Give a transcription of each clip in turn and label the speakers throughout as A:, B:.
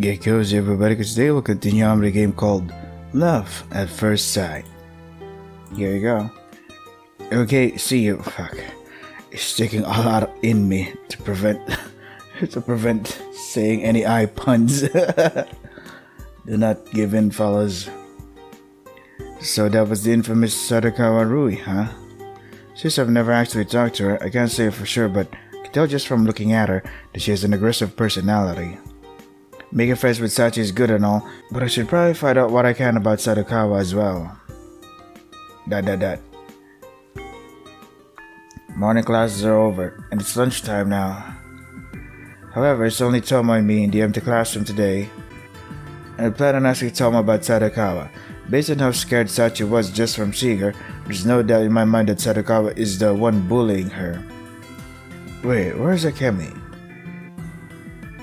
A: Get cozy everybody, because today we'll continue on with a game called Love at First Sight. Here you go. Okay, see you. Fuck. It's sticking all out in me to prevent saying any eye puns. Do not give in, fellas. So that was the infamous Sadakawa Rui, huh? Since I've never actually talked to her, I can't say for sure, but I can tell just from looking at her that she has an aggressive personality. Making friends with Sachi is good and all, but I should probably find out what I can about Sadakawa as well. Morning classes are over, and it's lunchtime now. However, it's only Tomo and me in the empty classroom today. I plan on asking Tomo about Sadakawa. Based on how scared Sachi was just from seeing her, there's no doubt in my mind that Sadakawa is the one bullying her. Wait, where's Akemi?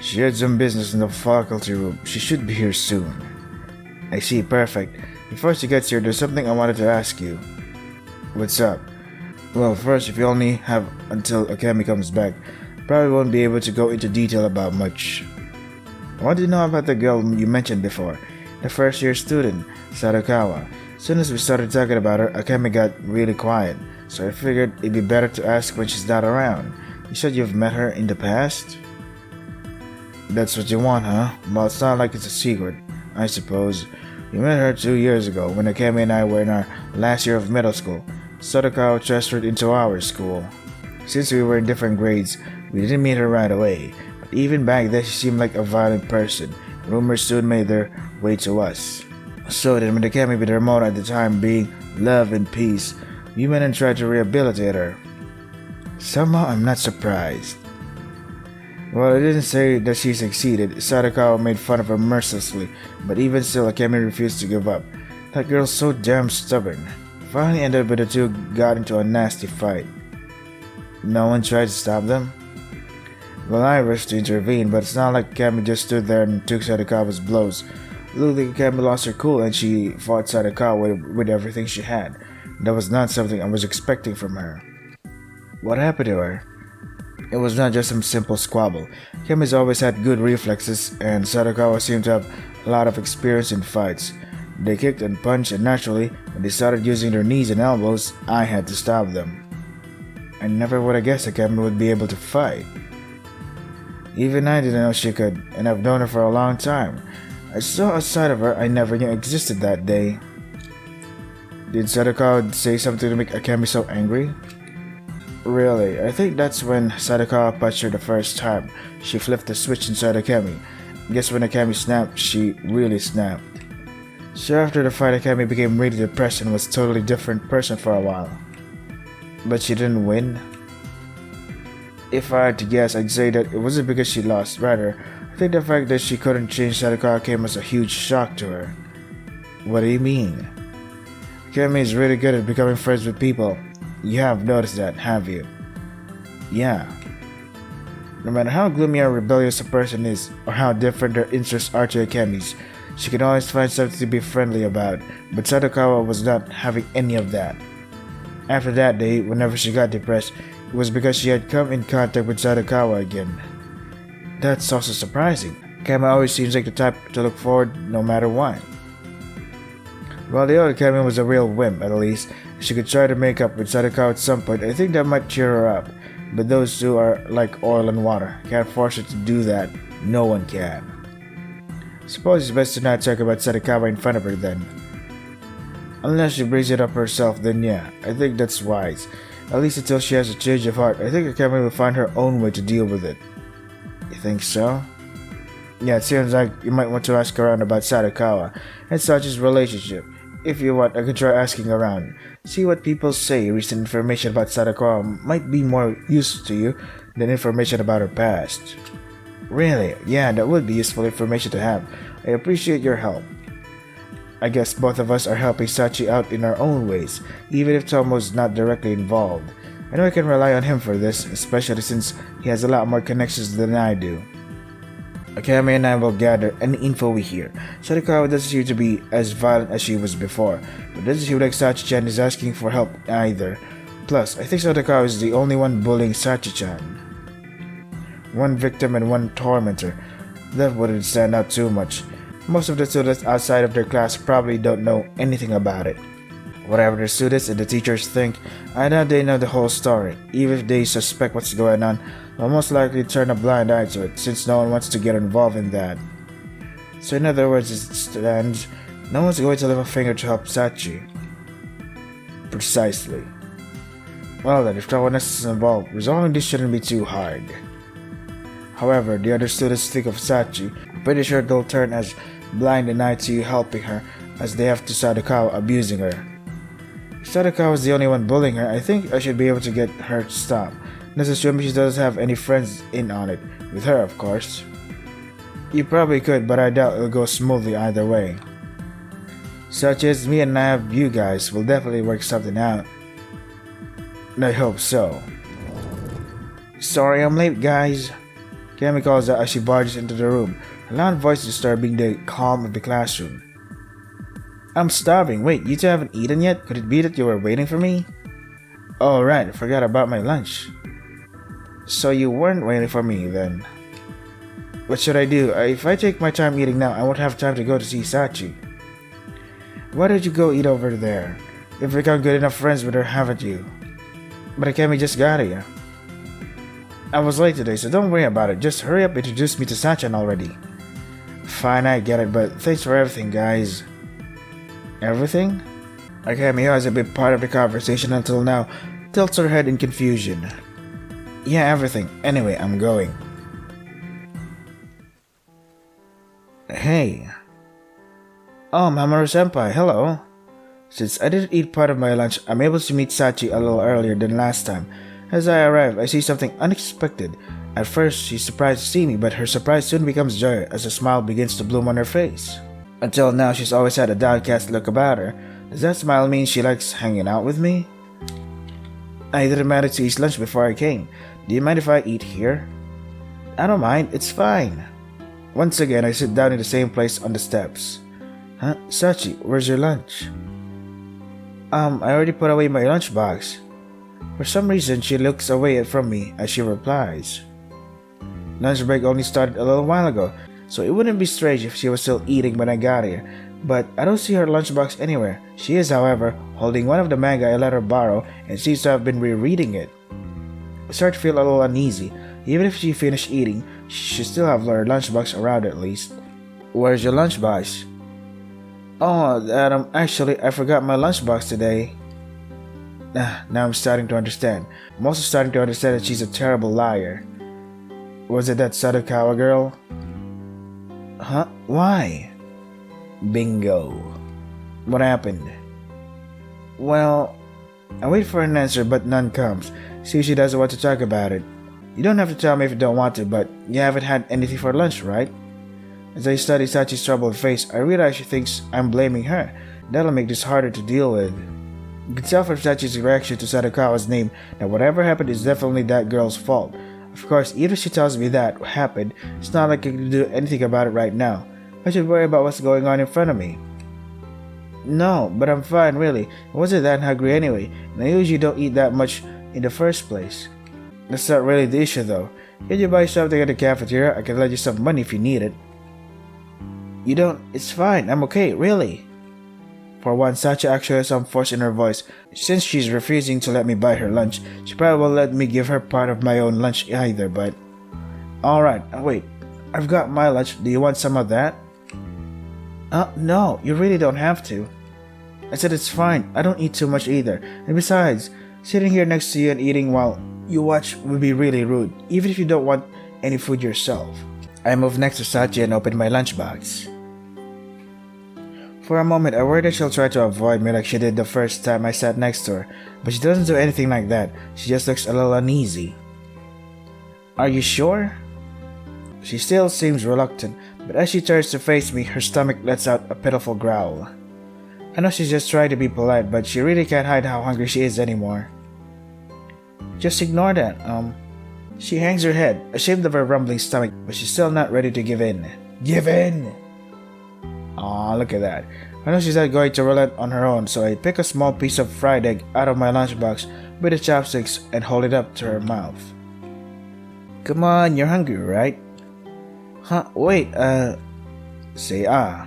A: She had some business in the faculty room. She should be here soon. I see, perfect. Before she gets here, there's something I wanted to ask you. What's up? Well, first, if you only have until Akemi comes back, probably won't be able to go into detail about much. I want to know about the girl you mentioned before, the first year student, Sadakawa. As soon as we started talking about her, Akemi got really quiet, so I figured it'd be better to ask when she's not around. You said you've met her in the past? That's what you want, huh? Well, it's not like it's a secret, I suppose. We met her 2 years ago when Akemi and I were in our last year of middle school. Sadakawa transferred into our school. Since we were in different grades, we didn't meet her right away. But even back then, she seemed like a violent person. Rumors soon made their way to us. So then, with Akemi with her motto at the time being love and peace, we went and tried to rehabilitate her. Somehow, I'm not surprised. Well, I didn't say that she succeeded. Sadakawa made fun of her mercilessly, but even still, Akemi refused to give up. That girl's so damn stubborn. Finally ended up with the two got into a nasty fight. No one tried to stop them? Well, I rushed to intervene, but it's not like Akemi just stood there and took Sadakawa's blows. It looked like Akemi lost her cool and she fought Sadakawa with everything she had. That was not something I was expecting from her. What happened to her? It was not just some simple squabble. Akemi's always had good reflexes, and Sadakawa seemed to have a lot of experience in fights. They kicked and punched, and naturally, when they started using their knees and elbows, I had to stop them. I never would have guessed Akemi would be able to fight. Even I didn't know she could, and I've known her for a long time. I saw a side of her I never knew existed that day. Did Sadakawa say something to make Akemi so angry? Really, I think that's when Sadakawa punched her the first time. She flipped the switch inside Akemi. I guess when Akemi snapped, she really snapped. So after the fight, Akemi became really depressed and was a totally different person for a while. But she didn't win? If I had to guess, I'd say that it wasn't because she lost. Rather, I think the fact that she couldn't change Sadakawa came as a huge shock to her. What do you mean? Akemi is really good at becoming friends with people. You have noticed that, have you? Yeah. No matter how gloomy or rebellious a person is, or how different their interests are to Akemi's, she can always find something to be friendly about, but Sadakawa was not having any of that. After that day, whenever she got depressed, it was because she had come in contact with Sadakawa again. That's also surprising. Akemi always seems like the type to look forward no matter what. Well, the other Akemi was a real wimp, at least. If she could try to make up with Sadakawa at some point, I think that might cheer her up. But those two are like oil and water. Can't force her to do that. No one can. Suppose it's best to not talk about Sadakawa in front of her then. Unless she brings it up herself, then yeah, I think that's wise. At least until she has a change of heart, I think Akemi will find her own way to deal with it. You think so? Yeah, it seems like you might want to ask around about Sadakawa and Sachi's relationship. If you want, I could try asking around. See what people say. Recent information about Sadakawa might be more useful to you than information about her past. Really? Yeah, that would be useful information to have. I appreciate your help. I guess both of us are helping Sachi out in our own ways, even if Tomo's not directly involved. I know I can rely on him for this, especially since he has a lot more connections than I do. Akemi and I will gather any info we hear. Sadakawa doesn't seem to be as violent as she was before, but doesn't seem like Sachi-chan is asking for help either. Plus, I think Sadakawa is the only one bullying Sachi-chan. One victim and one tormentor. that wouldn't stand out too much. Most of the students outside of their class probably don't know anything about it. Whatever the students and the teachers think, I doubt they know the whole story. Even if they suspect what's going on, they'll most likely turn a blind eye to it since no one wants to get involved in that. So in other words, it stands, no one's going to lift a finger to help Sachi. Precisely. Well then, if no one else is involved, resolving this shouldn't be too hard. However, the other students think of Sachi. I'm pretty sure they'll turn as blind an eye to you helping her as they have to Sadakawa abusing her. If Sadakawa is the only one bullying her, I think I should be able to get her to stop. Let's assume she doesn't have any friends in on it. With her, of course. You probably could, but I doubt it'll go smoothly either way. Such as me and I have you guys, will definitely work something out. And I hope so. Sorry I'm late, guys. Kami calls out as she barges into the room, her loud voice disturbing the calm of the classroom. I'm starving. Wait, you two haven't eaten yet? Could it be that you were waiting for me? Oh right, I forgot about my lunch. So you weren't waiting for me then. What should I do? If I take my time eating now, I won't have time to go to see Sachi. Why don't you go eat over there? You've become good enough friends with her, haven't you? But Kami just got here. I was late today, so don't worry about it. Just hurry up and introduce me to Sachan already. Fine, I get it, but thanks for everything, guys. Everything? Akemi, who has been part of the conversation until now, tilts her head in confusion. Yeah, everything. Anyway, I'm going. Hey. Oh, Mamoru-senpai, hello. Since I didn't eat part of my lunch, I'm able to meet Sachi a little earlier than last time. As I arrive, I see something unexpected. At first, she's surprised to see me, but her surprise soon becomes joy as a smile begins to bloom on her face. Until now, she's always had a downcast look about her. Does that smile mean she likes hanging out with me? I didn't manage to eat lunch before I came. Do you mind if I eat here? I don't mind, it's fine. Once again, I sit down in the same place on the steps. Huh? Sachi, where's your lunch? I already put away my lunchbox. For some reason, she looks away from me as she replies. Lunch break only started a little while ago, so it wouldn't be strange if she was still eating when I got here. But I don't see her lunchbox anywhere. She is, however, holding one of the manga I let her borrow and seems to have been rereading it. I start to feel a little uneasy. Even if she finished eating, she should still have her lunchbox around at least. Where's your lunchbox? Oh, actually, I forgot my lunchbox today. Now I'm starting to understand. I'm also starting to understand that she's a terrible liar. Was it that Sadakawa girl? Huh? Why? Bingo. What happened? Well, I wait for an answer but none comes. See if she doesn't want to talk about it. You don't have to tell me if you don't want to, but you haven't had anything for lunch, right? As I study Sachi's troubled face, I realize she thinks I'm blaming her. That'll make this harder to deal with. You can tell from Sachi's reaction to Sadakawa's name that whatever happened is definitely that girl's fault. Of course, even if she tells me that happened, it's not like I can do anything about it right now. I should worry about what's going on in front of me. No, but I'm fine, really. I wasn't that hungry anyway, and I usually don't eat that much in the first place. That's not really the issue though. Can you buy something at the cafeteria? I can lend you some money if you need it. You don't? It's fine, I'm okay, really. For once, Sachi actually has some force in her voice. Since she's refusing to let me buy her lunch, she probably won't let me give her part of my own lunch either, but... Alright, wait. I've got my lunch. Do you want some of that? No, you really don't have to. I said it's fine. I don't eat too much either. And besides, sitting here next to you and eating while you watch would be really rude, even if you don't want any food yourself. I moved next to Sachi and opened my lunchbox. For a moment, I worried that she'll try to avoid me like she did the first time I sat next to her, but she doesn't do anything like that. She just looks a little uneasy. Are you sure? She still seems reluctant, but as she turns to face me, her stomach lets out a pitiful growl. I know she's just trying to be polite, but she really can't hide how hungry she is anymore. Just ignore that, She hangs her head, ashamed of her rumbling stomach, but she's still not ready to give in. Give in! Aw, look at that. I know she's not going to relent on her own, so I pick a small piece of fried egg out of my lunchbox with the chopsticks and hold it up to her mouth. Come on, you're hungry, right? Huh? Wait, say ah.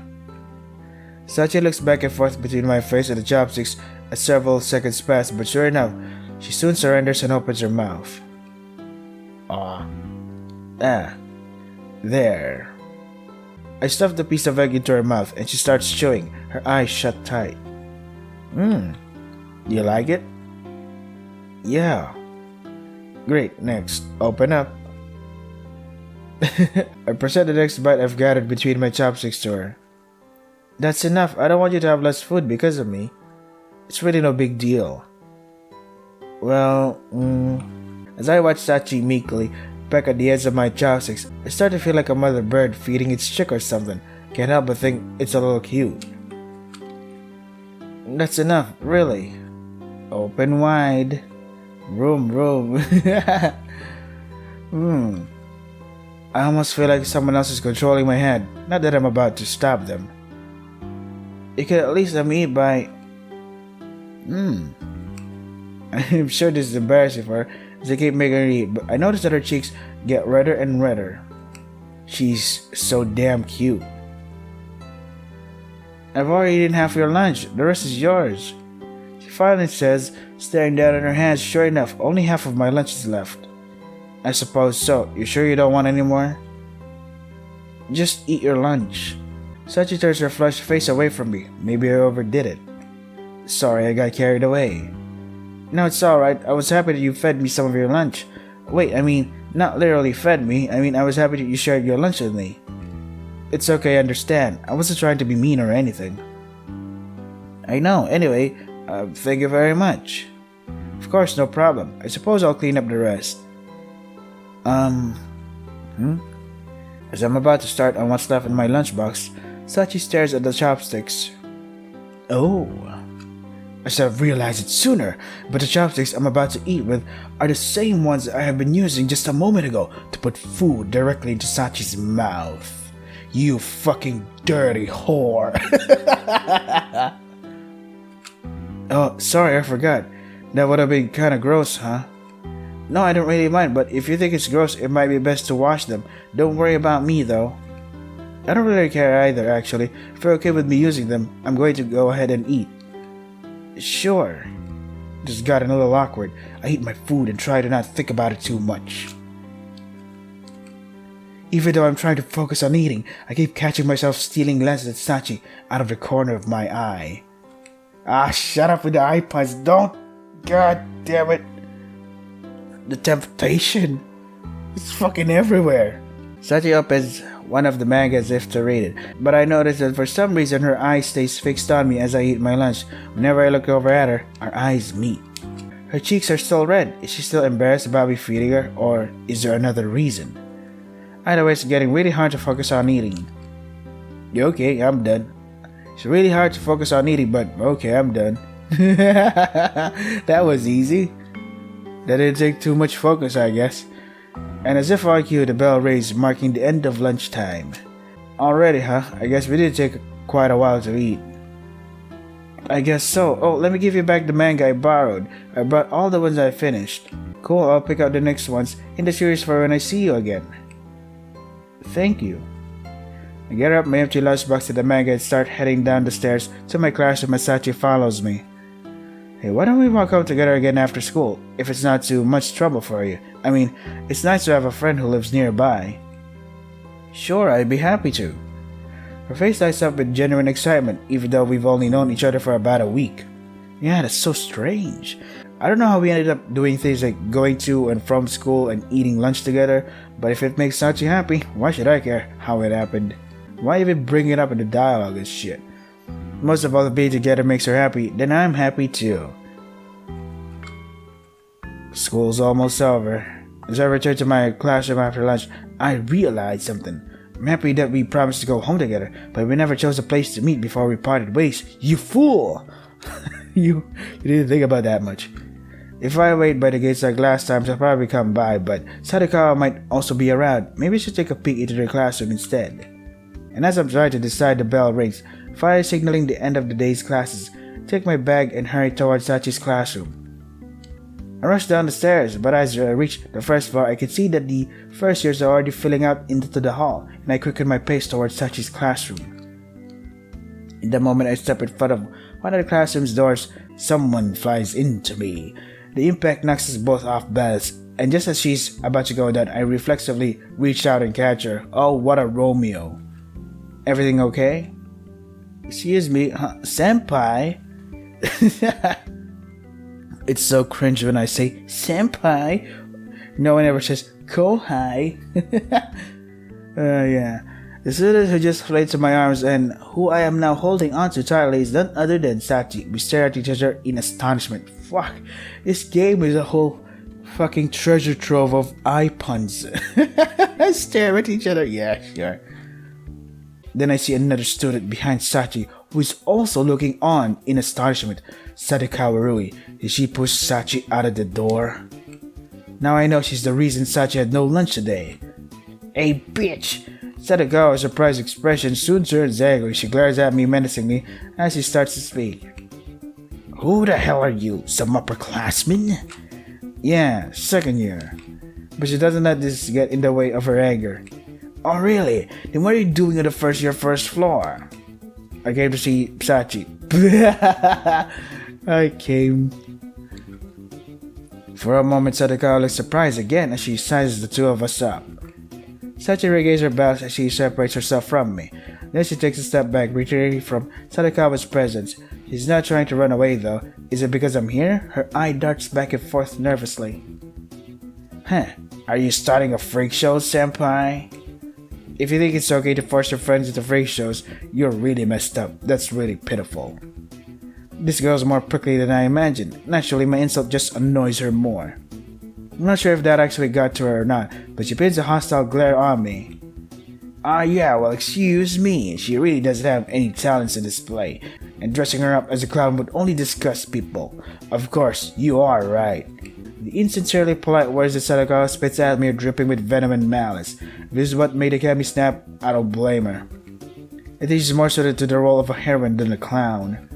A: Sachi looks back and forth between my face and the chopsticks as several seconds pass, but sure enough, she soon surrenders and opens her mouth. Ah. Ah. There. I stuff the piece of egg into her mouth and she starts chewing, her eyes shut tight. Do you like it? Yeah. Great, next, open up. I present the next bite I've gathered between my chopsticks to her. That's enough, I don't want you to have less food because of me. It's really no big deal. Well, as I watch Sachi meekly peck at the ends of my chopsticks, I start to feel like a mother bird feeding its chick or something. Can't help but think it's a little cute. That's enough, really. Open wide. Room. I almost feel like someone else is controlling my hand. Not that I'm about to stop them. You could at least let me eat by... I'm sure this is embarrassing for her as I keep making her eat, but I notice that her cheeks get redder and redder. She's so damn cute. I've already eaten half your lunch, the rest is yours. She finally says, staring down at her hands. Sure enough, only half of my lunch is left. I suppose so. You sure you don't want any more? Just eat your lunch. Sachi turns her flushed face away from me. Maybe I overdid it. Sorry, I got carried away. No, it's alright. I was happy that you fed me some of your lunch. Wait, I mean, not literally fed me. I mean, I was happy that you shared your lunch with me. It's okay, I understand. I wasn't trying to be mean or anything. I know. Anyway, thank you very much. Of course, no problem. I suppose I'll clean up the rest. As I'm about to start on what's left in my lunchbox, Sachi stares at the chopsticks. Oh. I should have realized it sooner, but the chopsticks I'm about to eat with are the same ones I have been using just a moment ago to put food directly into Sachi's mouth. You fucking dirty whore. Oh, sorry, I forgot. That would have been kinda gross, huh? No, I don't really mind, but if you think it's gross, it might be best to wash them. Don't worry about me, though. I don't really care either, actually. If you're okay with me using them, I'm going to go ahead and eat. Sure. This has gotten a little awkward. I eat my food and try to not think about it too much. Even though I'm trying to focus on eating, I keep catching myself stealing glances at Sachi out of the corner of my eye. Ah, shut up with the eye puns. Don't. God damn it. The temptation. It's fucking everywhere. Sachi opens one of the mangas as if to read it, but I notice that for some reason her eye stays fixed on me as I eat my lunch. Whenever I look over at her, our eyes meet. Her cheeks are still red. Is she still embarrassed about me feeding her, or is there another reason? Either way, it's getting really hard to focus on eating. Okay, I'm done. It's really hard to focus on eating, but okay, I'm done. That was easy. That didn't take too much focus, I guess. And as if on cue, the bell rings, marking the end of lunchtime. Already, huh? I guess we did take quite a while to eat. I guess so. Oh, let me give you back the manga I borrowed. I brought all the ones I finished. Cool, I'll pick out the next ones in the series for when I see you again. Thank you. I get up my empty lunchbox to the manga and start heading down the stairs to my classroom as Sachi follows me. Hey, why don't we walk out together again after school, if it's not too much trouble for you? I mean, it's nice to have a friend who lives nearby. Sure, I'd be happy to. Her face lights up with genuine excitement, even though we've only known each other for about a week. Yeah, that's so strange. I don't know how we ended up doing things like going to and from school and eating lunch together, but if it makes Sachi happy, why should I care how it happened? Why even bring it up in the dialogue and shit? Most of all, if being together makes her happy, then I'm happy too. School's almost over. As I return to my classroom after lunch, I realized something. I'm happy that we promised to go home together, but we never chose a place to meet before we parted ways. You fool! You didn't think about that much. If I wait by the gates like last time, she'll probably come by, but Sadakawa might also be around. Maybe I should take a peek into the classroom instead. And as I'm trying to decide, the bell rings, fire signaling the end of the day's classes. Take my bag and hurry towards Sachi's classroom. I rushed down the stairs, but as I reached the first floor, I could see that the first years are already filling out into the hall, and I quickened my pace towards Sachi's classroom. In the moment I step in front of one of the classroom's doors, someone flies into me. The impact knocks us both off balance, and just as she's about to go down, I reflexively reach out and catch her. Oh, what a Romeo. Everything okay? Excuse me, senpai? It's so cringe when I say senpai. No one ever says kohai. Yeah. The student who just fled to my arms and who I am now holding onto tightly is none other than Sachi. We stare at each other in astonishment. Fuck, this game is a whole fucking treasure trove of eye puns. Stare at each other, yeah, sure. Then I see another student behind Sachi who is also looking on in astonishment. Sadakawa Rui. Did she push Sachi out of the door? Now I know she's the reason Sachi had no lunch today. Hey, bitch! Sadakawa's surprised expression soon turns angry. She glares at me menacingly as she starts to speak. Who the hell are you? Some upperclassman? Yeah, second year. But she doesn't let this get in the way of her anger. Oh really? Then what are you doing on the first year first floor? I came to see Sachi. I came. For a moment Sadakawa looks surprised again as she sizes the two of us up. Sachi regains her balance as she separates herself from me. Then she takes a step back, retreating from Sadakawa's presence. She's not trying to run away though. Is it because I'm here? Her eye darts back and forth nervously. Are you starting a freak show, senpai? If you think it's okay to force your friends into freak shows, you're really messed up. That's really pitiful. This girl's more prickly than I imagined. Naturally, my insult just annoys her more. I'm not sure if that actually got to her or not, but she pins a hostile glare on me. Yeah, well excuse me, she really doesn't have any talents to display, and dressing her up as a clown would only disgust people. Of course, you are right. The insincerely polite words that Sadakawa spits at me are dripping with venom and malice. If this is what made Akemi snap, I don't blame her. I think she's more suited to the role of a heroine than a clown.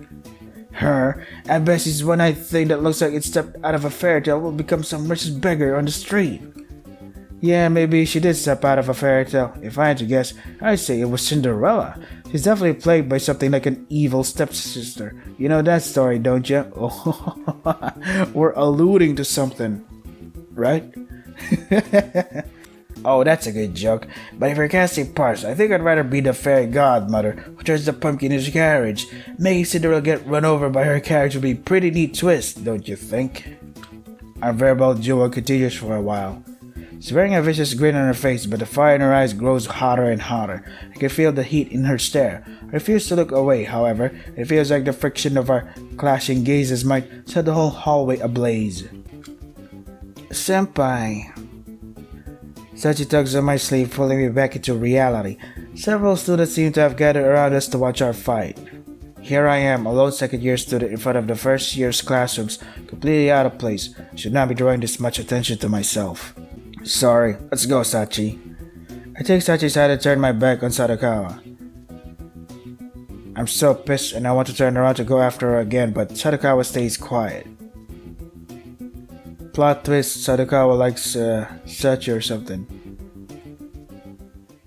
A: Her, at best, is one-eyed thing that looks like it stepped out of a fairy tale will become some rich beggar on the street. Yeah, maybe she did step out of a fairy tale. If I had to guess, I'd say it was Cinderella. She's definitely plagued by something like an evil stepsister. You know that story, don't you? Oh, we're alluding to something, right? Oh, that's a good joke. But if you're casting parts, I think I'd rather be the fairy godmother who turns the pumpkin into carriage. Making Cinderella get run over by her carriage would be a pretty neat twist, don't you think? Our verbal duel continues for a while. She's wearing a vicious grin on her face, but the fire in her eyes grows hotter and hotter. I can feel the heat in her stare. I refuse to look away, however. It feels like the friction of our clashing gazes might set the whole hallway ablaze. Senpai. Sachi tugs on my sleeve, pulling me back into reality. Several students seem to have gathered around us to watch our fight. Here I am, a lone second-year student in front of the first year's classrooms, completely out of place. I should not be drawing this much attention to myself. Sorry, let's go, Sachi. I take Sachi's hand and turn my back on Sadakawa. I'm so pissed and I want to turn around to go after her again, but Sadakawa stays quiet. Plot twist, Sadakawa likes Sachi or something.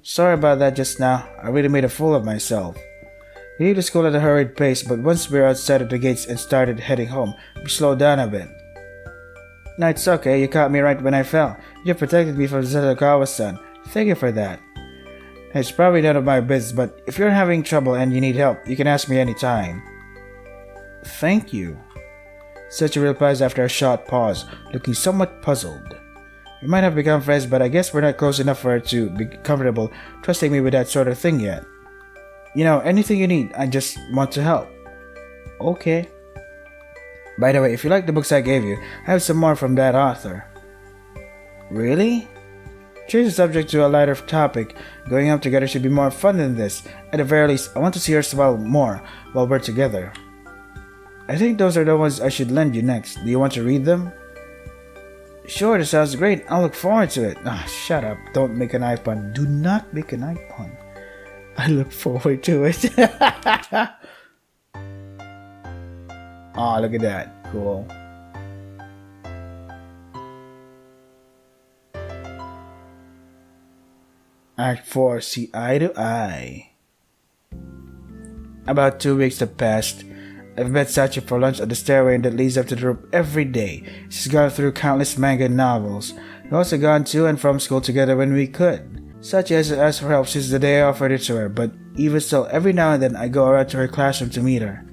A: Sorry about that just now. I really made a fool of myself. We leave the school at a hurried pace, but once we're outside of the gates and started heading home, we slowed down a bit. No, it's okay. You caught me right when I fell. You protected me from Sadakawa-san. Thank you for that. It's probably none of my business, but if you're having trouble and you need help, you can ask me anytime. Thank you. Sachi replies after a short pause, looking somewhat puzzled. We might have become friends, but I guess we're not close enough for her to be comfortable trusting me with that sort of thing yet. You know, anything you need, I just want to help. Okay. By the way, if you like the books I gave you, I have some more from that author. Really? Change the subject to a lighter topic. Going out together should be more fun than this. At the very least, I want to see her smile more while we're together. I think those are the ones I should lend you next. Do you want to read them? Sure, that sounds great. I'll look forward to it. Shut up. Don't make an eye pun. Do not make an eye pun. I look forward to it. Look at that. Cool. Act 4, See Eye to Eye. About 2 weeks have passed. I've met Sachi for lunch on the stairway that leads up to the room every day. She's gone through countless manga novels. We've also gone to and from school together when we could. Sachi hasn't asked for help since the day I offered it to her, but even still, every now and then I go around to her classroom to meet her.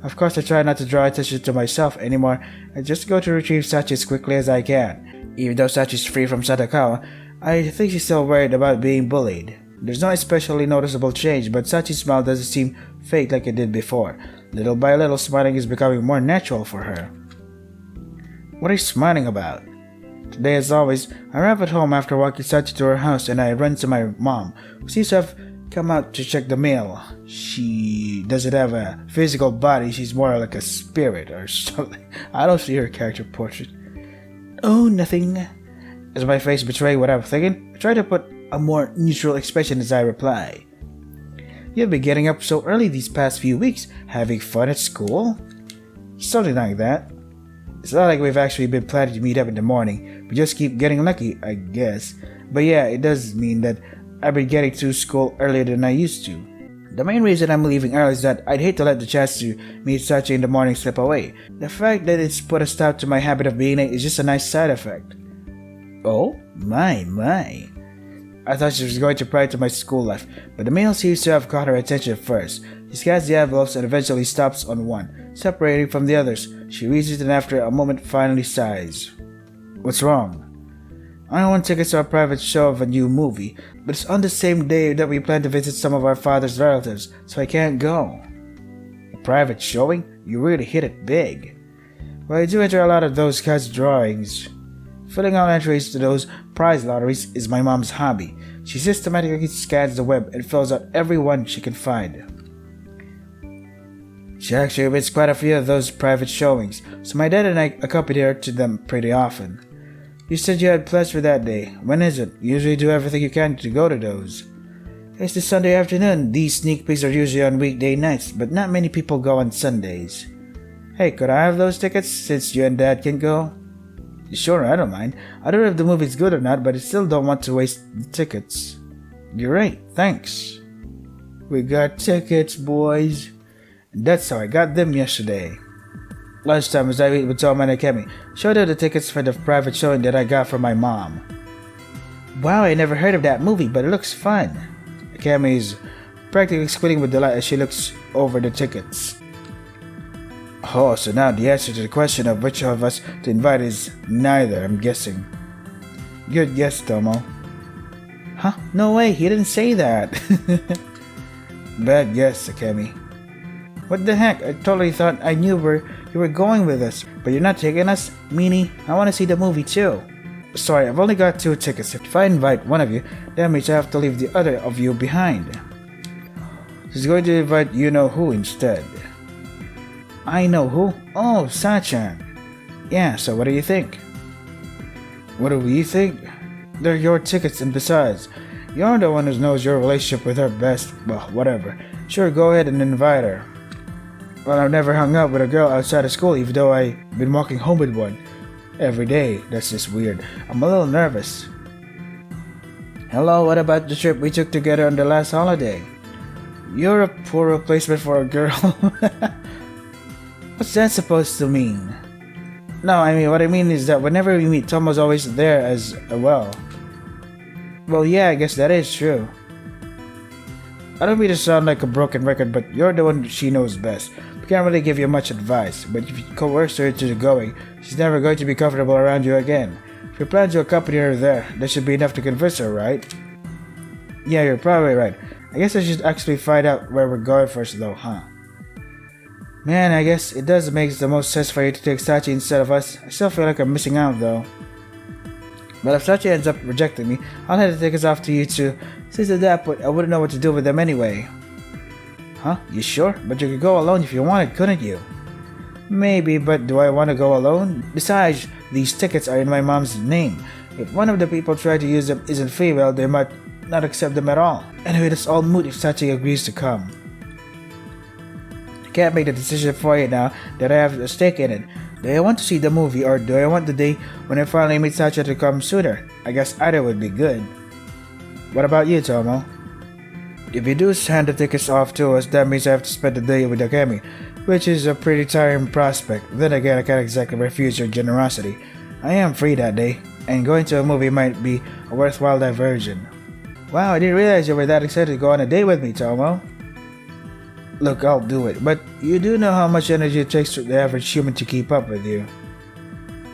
A: Of course, I try not to draw attention to myself anymore. I just go to retrieve Sachi as quickly as I can. Even though Sachi's free from Sadakawa, I think she's still worried about being bullied. There's no especially noticeable change, but Sachi's smile doesn't seem fake like it did before. Little by little, smiling is becoming more natural for her. What are you smiling about? Today, as always, I arrive at home after walking Sachi to her house and I run to my mom, who seems to have come out to check the mail. She doesn't have a physical body, she's more like a spirit or something. I don't see her character portrait. Oh, nothing. Is my face betraying what I'm thinking? I try to put a more neutral expression as I reply. You've been getting up so early these past few weeks, having fun at school? Something like that. It's not like we've actually been planning to meet up in the morning. We just keep getting lucky, I guess. But yeah, it does mean that I've been getting to school earlier than I used to. The main reason I'm leaving early is that I'd hate to let the chance to meet Sachi in the morning slip away. The fact that it's put a stop to my habit of being late is just a nice side effect. Oh, my. I thought she was going to pry to my school life, but the mail seems to have caught her attention first. She scans the envelopes and eventually stops on one, separating from the others. She reads it and after a moment finally sighs. What's wrong? I want tickets to a private show of a new movie, but it's on the same day that we plan to visit some of our father's relatives, so I can't go. A private showing? You really hit it big. Well, I do enter a lot of those kinds of drawings. Filling out entries to those prize lotteries is my mom's hobby. She systematically scans the web and fills out every one she can find. She actually wins quite a few of those private showings, so my dad and I accompany her to them pretty often. You said you had plans for that day. When is it? You usually do everything you can to go to those. It's the Sunday afternoon. These sneak peeks are usually on weekday nights, but not many people go on Sundays. Hey, could I have those tickets since you and Dad can go? Sure, I don't mind. I don't know if the movie's good or not, but I still don't want to waste the tickets. You're right, thanks. We got tickets, boys. And that's how I got them yesterday. Lunchtime as I eat with Tom and Akemi, showed her the tickets for the private showing that I got from my mom. Wow, I never heard of that movie, but it looks fun. Akemi is practically squinting with delight as she looks over the tickets. Oh, so now the answer to the question of which of us to invite is neither, I'm guessing. Good guess, Tomo. Huh? No way, he didn't say that. Bad guess, Akemi. What the heck? I totally thought I knew where you were going with us, but you're not taking us? Meanie, I want to see the movie too. Sorry, I've only got 2 tickets. If I invite one of you, that means I have to leave the other of you behind. She's going to invite you-know-who instead. I know who? Oh, Sachan. Yeah, so what do you think? What do we think? They're your tickets, and besides, you're the one who knows your relationship with her best. Well, whatever. Sure, go ahead and invite her. Well, I've never hung out with a girl outside of school, even though I've been walking home with one every day. That's just weird. I'm a little nervous. Hello, what about the trip we took together on the last holiday? You're a poor replacement for a girl. What's that supposed to mean? No, I mean, what I mean is that whenever we meet, Tomo's always there as well. Well, yeah, I guess that is true. I don't mean to sound like a broken record, but you're the one she knows best. We can't really give you much advice, but if you coerce her into going, she's never going to be comfortable around you again. If you plan to accompany her there, that should be enough to convince her, right? Yeah, you're probably right. I guess I should actually find out where we're going first though, huh? Man, I guess it does make the most sense for you to take Sachi instead of us. I still feel like I'm missing out though. But if Sachi ends up rejecting me, I'll have to take us off to you two. Since at that point, I wouldn't know what to do with them anyway. Huh? You sure? But you could go alone if you wanted, couldn't you? Maybe, but do I want to go alone? Besides, these tickets are in my mom's name. If one of the people trying to use them isn't female, they might not accept them at all. Anyway, it's all moot if Sachi agrees to come. I can't make the decision for you now that I have a stake in it. Do I want to see the movie or do I want the day when I finally meet Sachi to come sooner? I guess either would be good. What about you, Tomo? If you do hand the tickets off to us, that means I have to spend the day with Akemi, which is a pretty tiring prospect. Then again, I can't exactly refuse your generosity. I am free that day, and going to a movie might be a worthwhile diversion. Wow, I didn't realize you were that excited to go on a date with me, Tomo. Look, I'll do it, but you do know how much energy it takes for the average human to keep up with you.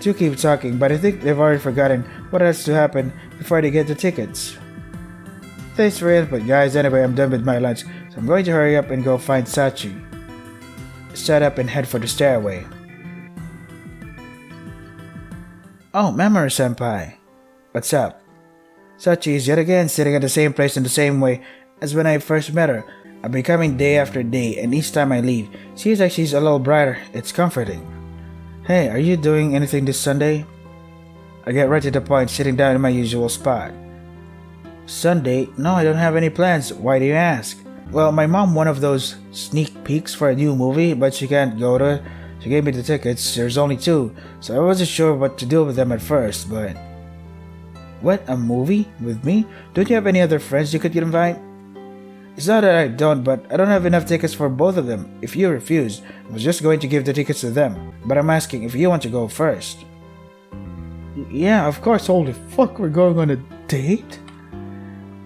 A: Do keep talking, but I think they've already forgotten what has to happen before they get the tickets. Thanks for your input, guys. Anyway, I'm done with my lunch, so I'm going to hurry up and go find Sachi. Set up and head for the stairway. Oh, Mamoru-senpai. What's up? Sachi is yet again sitting at the same place in the same way as when I first met her. I've been coming day after day, and each time I leave, seems like she's a little brighter. It's comforting. Hey, are you doing anything this Sunday? I get right to the point, sitting down in my usual spot. Sunday? No, I don't have any plans. Why do you ask? Well, my mom won one of those sneak peeks for a new movie, but she can't go to it. She gave me the tickets. There's only 2, so I wasn't sure what to do with them at first, but... What? A movie? With me? Don't you have any other friends you could invite? It's not that I don't, but I don't have enough tickets for both of them. If you refuse, I was just going to give the tickets to them. But I'm asking if you want to go first. Yeah, of course. Holy fuck, we're going on a date?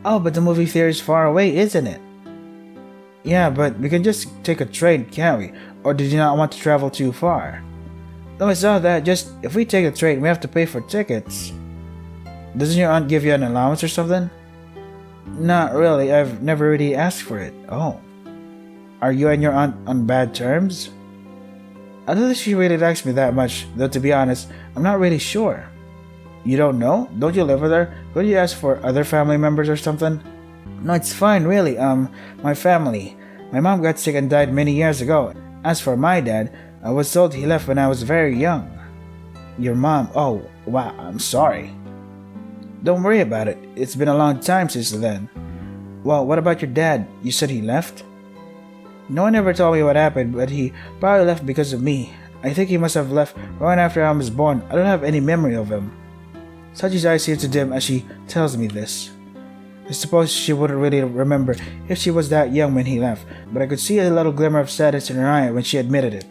A: Oh, but the movie theater is far away, isn't it? Yeah, but we can just take a train, can't we? Or did you not want to travel too far? No, it's not that. Just, if we take a train, we have to pay for tickets. Doesn't your aunt give you an allowance or something? Not really. I've never really asked for it. Oh. Are you and your aunt on bad terms? I don't think she really likes me that much, though to be honest, I'm not really sure. You don't know? Don't you live with her? Could you ask for other family members or something? No, it's fine, really. My family. My mom got sick and died many years ago. As for my dad, I was told he left when I was very young. Your mom? Oh, wow, I'm sorry. Don't worry about it. It's been a long time since then. Well, what about your dad? You said he left? No one ever told me what happened, but he probably left because of me. I think he must have left right after I was born. I don't have any memory of him. Sachi's eyes seem to dim as she tells me this. I suppose she wouldn't really remember if she was that young when he left, but I could see a little glimmer of sadness in her eye when she admitted it.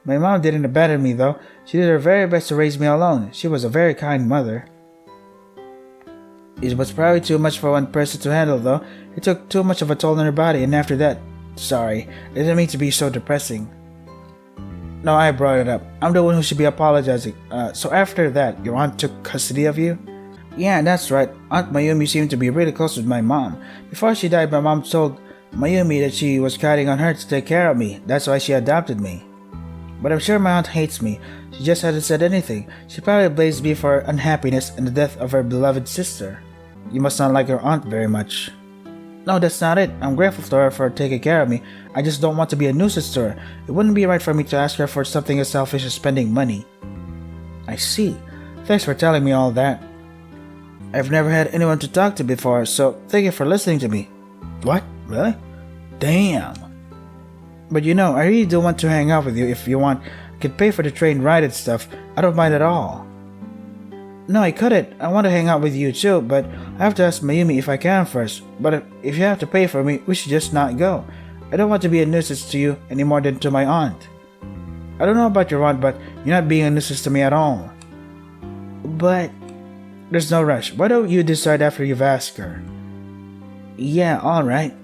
A: My mom didn't abandon me though. She did her very best to raise me alone. She was a very kind mother. It was probably too much for one person to handle though. It took too much of a toll on her body, and after that... Sorry, I didn't mean to be so depressing. No, I brought it up. I'm the one who should be apologizing. So after that, your aunt took custody of you? Yeah, that's right. Aunt Mayumi seemed to be really close with my mom. Before she died, my mom told Mayumi that she was counting on her to take care of me. That's why she adopted me. But I'm sure my aunt hates me. She just hasn't said anything. She probably blames me for her unhappiness and the death of her beloved sister. You must not like your aunt very much. No, that's not it. I'm grateful to her for taking care of me. I just don't want to be a nuisance to her. It wouldn't be right for me to ask her for something as selfish as spending money. I see. Thanks for telling me all that. I've never had anyone to talk to before, so thank you for listening to me. What? Really? Damn. But you know, I really do want to hang out with you. If you want, I could pay for the train ride and stuff. I don't mind at all. No, I couldn't. I want to hang out with you too, but I have to ask Mayumi if I can first. But if you have to pay for me, we should just not go. I don't want to be a nuisance to you any more than to my aunt. I don't know about your aunt, but you're not being a nuisance to me at all. But there's no rush. Why don't you decide after you've asked her? Yeah, alright.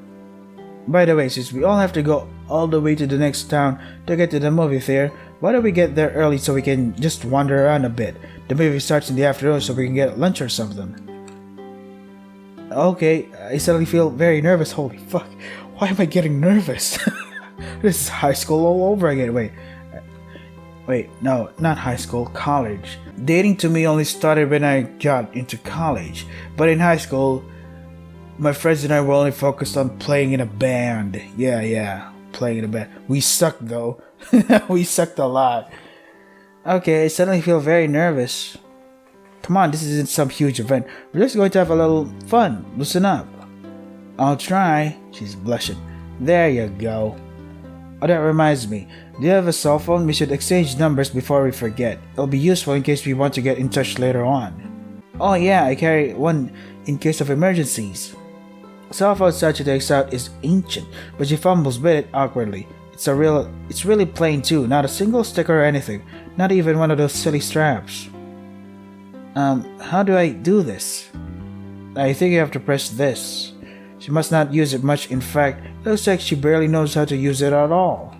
A: By the way, since we all have to go all the way to the next town to get to the movie theater, why don't we get there early so we can just wander around a bit? The movie starts in the afternoon, so we can get lunch or something. Okay, I suddenly feel very nervous. Holy fuck, why am I getting nervous? This is high school all over again. Wait, no, not high school, college. Dating to me only started when I got into college. But in high school, my friends and I were only focused on playing in a band. Yeah, playing in a band. We sucked though. We sucked a lot. Okay, I suddenly feel very nervous. Come on, this isn't some huge event. We're just going to have a little fun. Loosen up. I'll try. She's blushing. There you go. Oh, that reminds me. Do you have a cell phone? We should exchange numbers before we forget. It'll be useful in case we want to get in touch later on. Oh yeah, I carry one in case of emergencies. Cell phone Sachi takes out is ancient, but she fumbles with it awkwardly. It's really plain too, not a single sticker or anything, not even one of those silly straps. How do I do this? I think you have to press this. She must not use it much, in fact, it looks like she barely knows how to use it at all.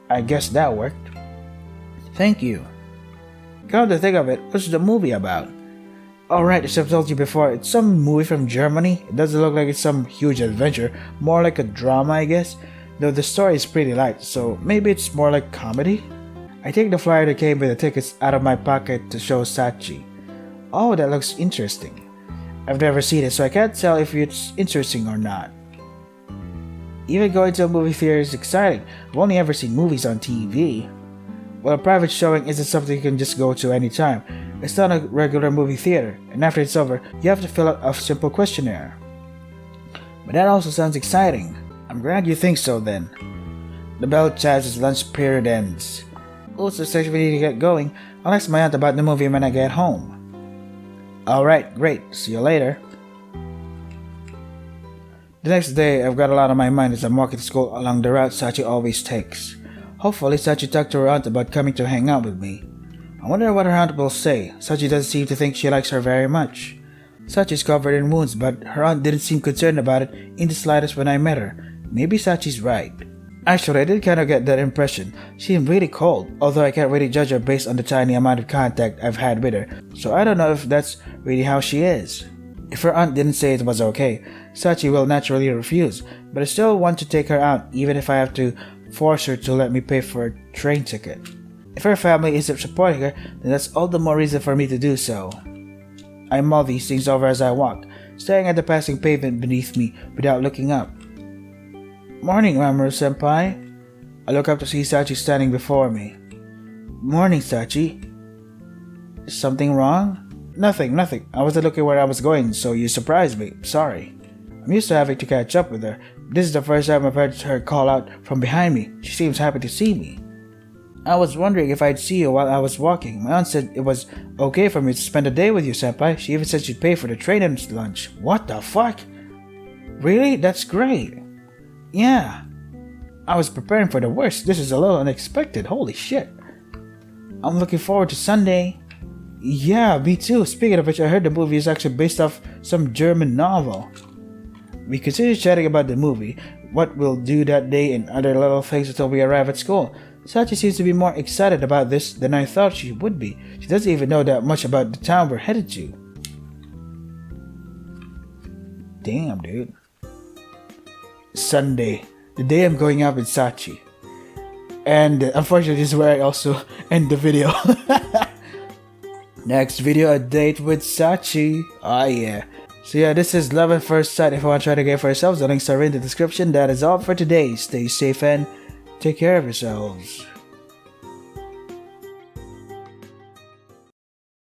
A: I guess that worked. Thank you. Come to think of it, what's the movie about? Alright, as I've told you before, it's some movie from Germany. It doesn't look like it's some huge adventure, more like a drama I guess, though the story is pretty light, so maybe it's more like comedy? I take the flyer that came with the tickets out of my pocket to show Sachi. Oh, that looks interesting. I've never seen it, so I can't tell if it's interesting or not. Even going to a movie theater is exciting. I've only ever seen movies on TV. Well, a private showing isn't something you can just go to anytime. It's not a regular movie theater, and after it's over, you have to fill out a simple questionnaire. But that also sounds exciting. I'm glad you think so then. The bell chimes as lunch period ends. Also, since we need to get going, I'll ask my aunt about the movie when I get home. Alright, great. See you later. The next day, I've got a lot on my mind as I'm walking to school along the route Sachi always takes. Hopefully, Sachi talked to her aunt about coming to hang out with me. I wonder what her aunt will say. Sachi doesn't seem to think she likes her very much. Sachi's covered in wounds, but her aunt didn't seem concerned about it in the slightest when I met her. Maybe Sachi's right. Actually, I did kind of get that impression. She seemed really cold, although I can't really judge her based on the tiny amount of contact I've had with her, so I don't know if that's really how she is. If her aunt didn't say it was okay, Sachi will naturally refuse, but I still want to take her out even if I have to force her to let me pay for a train ticket. If her family isn't supporting her, then that's all the more reason for me to do so. I mull these things over as I walk, staring at the passing pavement beneath me without looking up. Morning, Mamoru-senpai. I look up to see Sachi standing before me. Morning, Sachi. Is something wrong? Nothing. I wasn't looking where I was going, so you surprised me. Sorry. I'm used to having to catch up with her. This is the first time I've heard her call out from behind me. She seems happy to see me. I was wondering if I'd see you while I was walking. My aunt said it was okay for me to spend a day with you, senpai. She even said she'd pay for the train and lunch. What the fuck? Really? That's great. Yeah. I was preparing for the worst. This is a little unexpected. Holy shit. I'm looking forward to Sunday. Yeah, me too. Speaking of which, I heard the movie is actually based off some German novel. We continue chatting about the movie, what we'll do that day, and other little things until we arrive at school. Sachi seems to be more excited about this than I thought she would be. She doesn't even know that much about the town we're headed to. Damn, dude. Sunday, the day I'm going out with Sachi. And unfortunately, this is where I also end the video. Next video, a date with Sachi. Oh yeah. So yeah, this is Love at First Sight. If you want to try to get it for yourselves, the links are in the description. That is all for today. Stay safe and take care of yourselves.